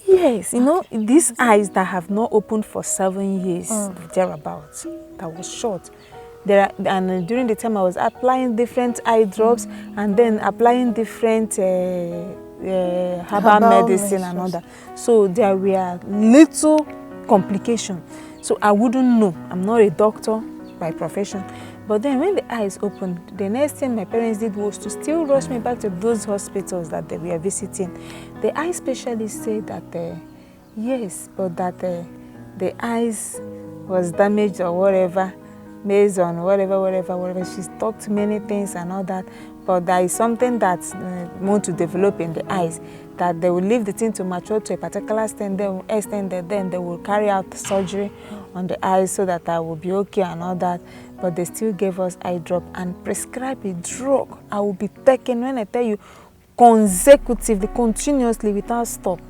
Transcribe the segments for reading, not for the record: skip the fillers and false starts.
Yes, you know, these eyes that have not opened for 7 years, thereabouts, that was short. And during the time I was applying different eye drops and then applying different herbal medicine and all that. So there were little complications. So I wouldn't know. I'm not a doctor by profession. But then when the eyes opened, the next thing my parents did was to still rush me back to those hospitals that they were visiting. The eye specialist said that, yes, but that the eyes was damaged or whatever, based on whatever. She's talked many things and all that. But there is something that's going to develop in the eyes, that they will leave the thing to mature to a particular extent, then they will carry out surgery on the eyes so that I will be okay and all that. But they still gave us eye drop and prescribed a drug I will be taking, when I tell you, consecutively, continuously, without stop.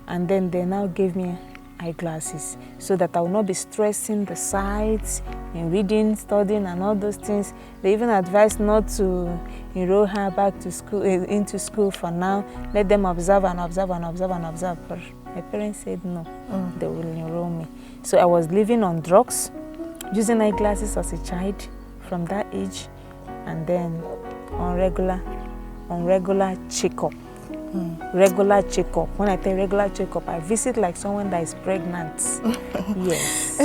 And then they now gave me eyeglasses so that I will not be stressing the sights in reading, studying and all those things. They even advised not to enroll her back to school, into school for now. Let them observe. But my parents said no, they will enroll me. So I was living on drugs, using eyeglasses as a child from that age, and then on regular checkup. Regular checkup. When I tell regular checkup, I visit like someone that is pregnant. Yes.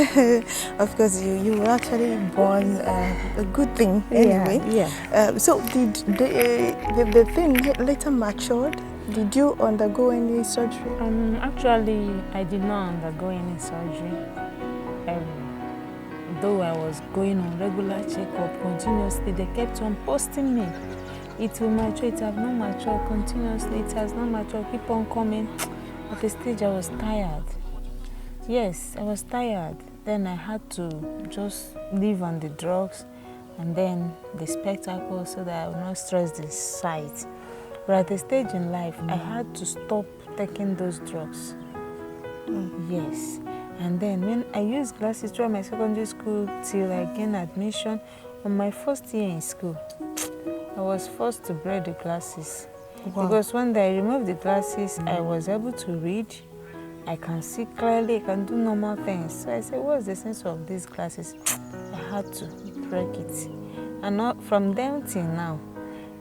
Of course, you were actually born a good thing anyway. Yeah. So did the thing later matured? Did you undergo any surgery? Actually, I did not undergo any surgery. Though I was going on regular checkup continuously, they kept on posting me. It will mature, it has not matured continuously, it has not matured, keep on coming. At the stage I was tired. Yes, I was tired. Then I had to just live on the drugs and then the spectacle so that I would not stress the sight. But at the stage in life, I had to stop taking those drugs. Yes. And then when I used glasses throughout my secondary school till I gained admission, on my first year in school, I was forced to wear the glasses. Wow. Because when I removed the glasses, I was able to read. I can see clearly, I can do normal things. So I said, what's the sense of these glasses? I had to break it. And not, from then till now,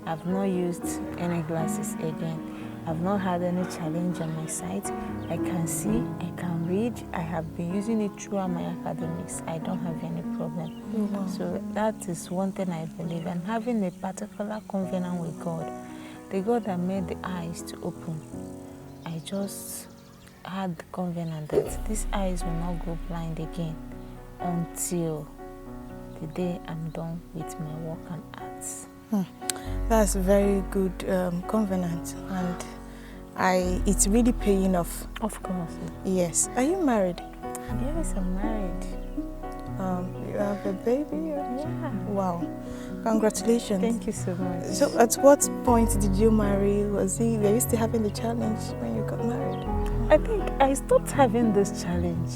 I've not used any glasses again. I've not had any challenge on my sight. I can see, I can read. I have been using it throughout my academics. I don't have any problem. Wow. So that is one thing I believe. And having a particular covenant with God, the God that made the eyes to open, I just had the covenant that these eyes will not go blind again until the day I'm done with my work and arts. That's a very good covenant, and it's really paying off. Of course. Yes. Are you married? Yes, I'm married. You have a baby? Yeah. Wow. Congratulations. Thank you so much. So at what point did you marry? Were you still having the challenge when you got married? I think I stopped having this challenge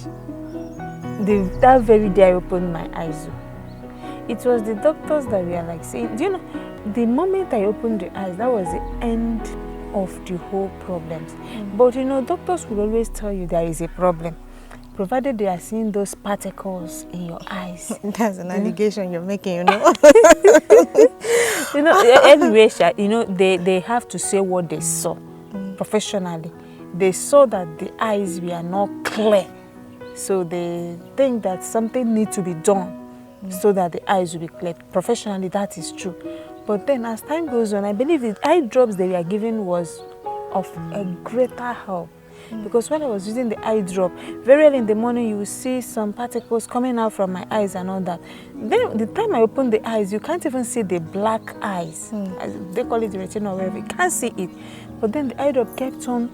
that very day I opened my eyes. It was the doctors that were like saying, do you know, the moment I opened the eyes, that was the end of the whole problems. But you know, doctors will always tell you there is a problem, provided they are seeing those particles in your eyes. That's an allegation you're making, you know. You know, anyway, you know, they have to say what they saw professionally. They saw that the eyes were not clear. So they think that something needs to be done so that the eyes will be clear. Professionally, that is true. But then as time goes on, I believe the eye drops they were given was of a greater help. Because when I was using the eye drop, very early in the morning you will see some particles coming out from my eyes and all that. Then the time I open the eyes, you can't even see the black eyes. They call it the retina or whatever. You can't see it. But then the eye drop kept on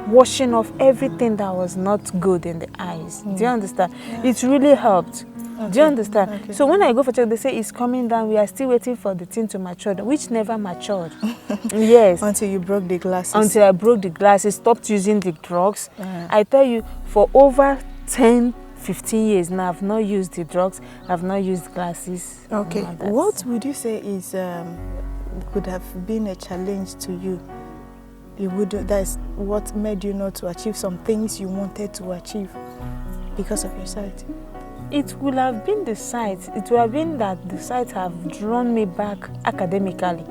washing off everything that was not good in the eyes. Do you understand? Yeah. It really helped. Okay. Do you understand? Okay. So when I go for check, they say it's coming down. We are still waiting for the thing to mature, which never matured. Yes. Until you broke the glasses. Until I broke the glasses, stopped using the drugs. I tell you, for over 10, 15 years now, I've not used the drugs. I've not used glasses. Okay. What would you say is could have been a challenge to you That's what made you not to achieve some things you wanted to achieve because of your sight? It would have been the sight. It would have been that the sight have drawn me back academically,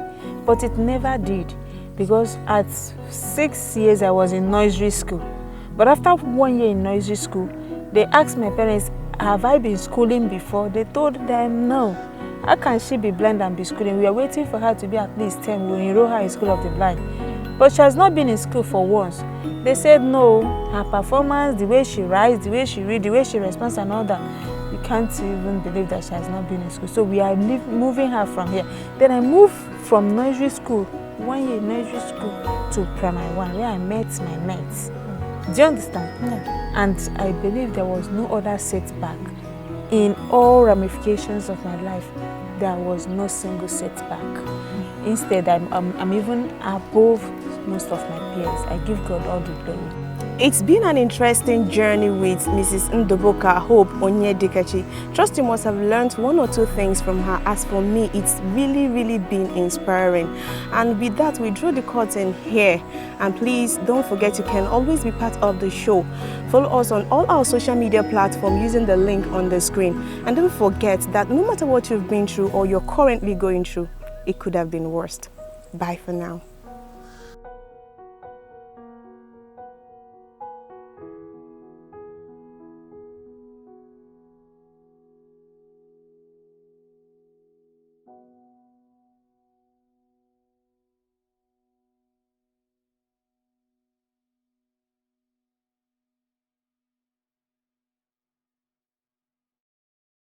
but it never did, because at 6 years I was in nursery school. But after 1 year in nursery school, they asked my parents, have I been schooling before? They told them no. How can she be blind and be schooling? We are waiting for her to be at least 10. We'll enroll her in School of the Blind. But she has not been in school for once. They said no, her performance, the way she writes, the way she reads, the way she responds and all that, you can't even believe that she has not been in school. So we are moving her from here. Then I moved from nursery school, 1 year nursery school, to primary 1, where I met my mates. Do you understand? Yeah. And I believe there was no other setback. In all ramifications of my life, there was no single setback. Instead, I'm even above most of my peers. I give God all the glory. It's been an interesting journey with Mrs. Ndubuka Hope Onyedikachi. Trust you must have learned 1 or 2 things from her. As for me, it's really been inspiring. And with that, we draw the curtain here. And please don't forget, you can always be part of the show. Follow us on all our social media platforms using the link on the screen. And don't forget that no matter what you've been through or you're currently going through, it could have been worse. Bye for now.